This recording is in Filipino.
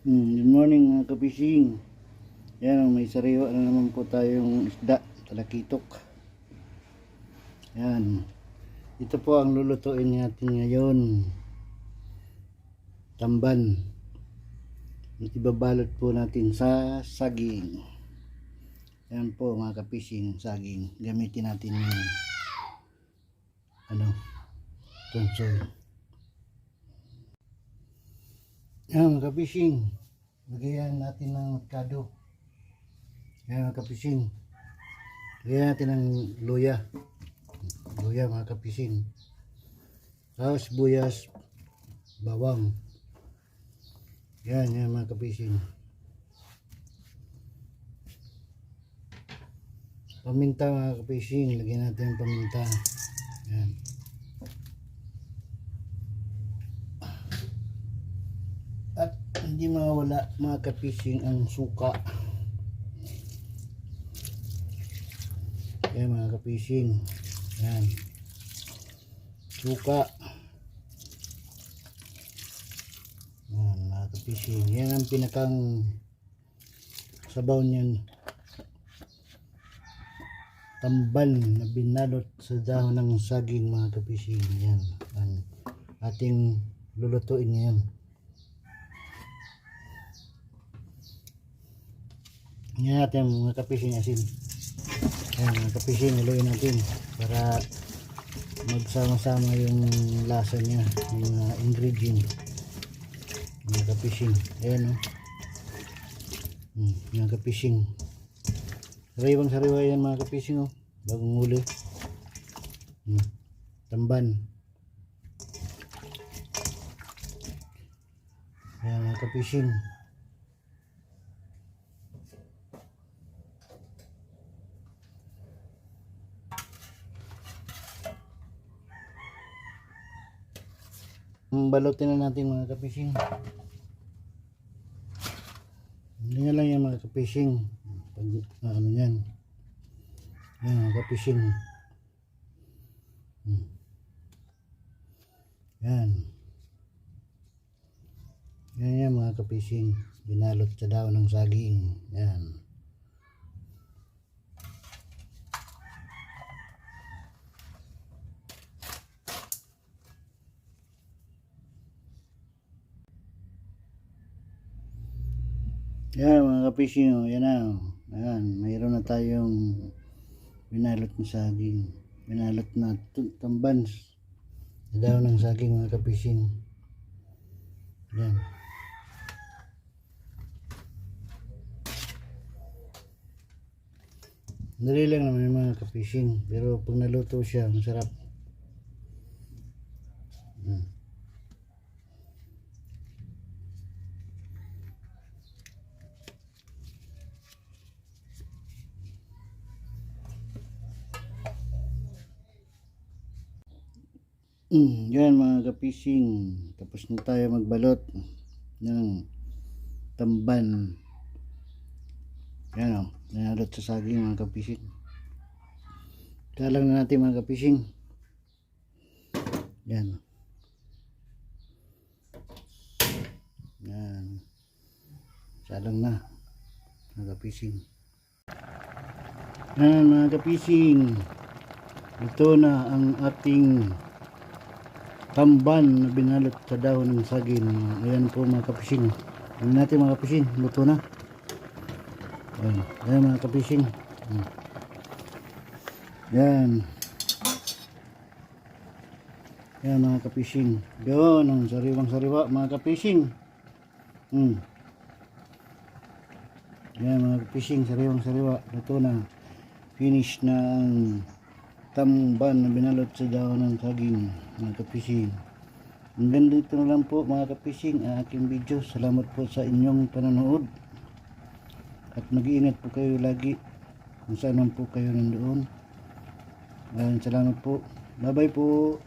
Good morning mga kabising. Yan, may sariwa na naman po tayong isda, talakitok. Yan. Ito po ang lulutuin natin ngayon. Tamban. Ibabalot po natin sa saging. Yan po mga kabising, saging. Gamitin natin yung tonsol. Yan mga kabising, lagyan natin ng avocado. Yan mga kabising, lagyan natin ng luya mga kabising, tapos sibuyas, bawang. Yan mga kabising. Paminta mga kabising, lagyan natin ng paminta. Yan. At hindi mawala mga kapising ang suka. Yan mga kapising. Yan. Suka. Yan mga kapising. Yan ang pinakang sabaw niyan. Tambal na binalot sa dahon ng saging mga kapising. Yan. Ang ating lulutuin ngayon. Yan natin mga kapising asin. Yan mga kapising, haluin natin para magsama-sama yung lasa niya, yung ingredient. Mga kapising, ayan mga kapising. Sariwang sariwa yan mga kapising bagong huli. Tamban. Ayan mga kapising. Balutin na natin mga kapising. Hindi na lang yan mga kapising. Pag yan. Yan mga kapising. Yan. Yan mga kapising. Binalot sa daon ng saging. Yan. Yan mga kapising, yan na. Ayan, mayroon na tayong binalot na saging. Binalot na tamban sa daon ng saging mga kapising. Yan. Dali lang naman yung mga kapising, pero pag naluto siya, masarap. Yan mga kapising, tapos na tayo magbalot ng tamban. Yan nanalot sa saging mga kapising. Kalang na natin mga kapising. Yan. Yan. Salang na mga kapising. Yan mga kapising, ito na ang ating tamban na binalot sa dahon ng saging. Ayan po mga kapising. Tingnan natin mga kapising, luto na. Ayan mga kapising. Yan. Yan mga kapising. Yun ang sariwang sariwa mga kapising. Yan mga kapising, sariwang sariwa. Luto na. Finish na ang tamban na binalot sa dahon ng saging mga kapising. Hanggang dito na lang po mga kapising ang aking video. Salamat po sa inyong panonood at mag-iingat po kayo lagi kung saan man po kayo nandoon. Salamat po. Bye bye po.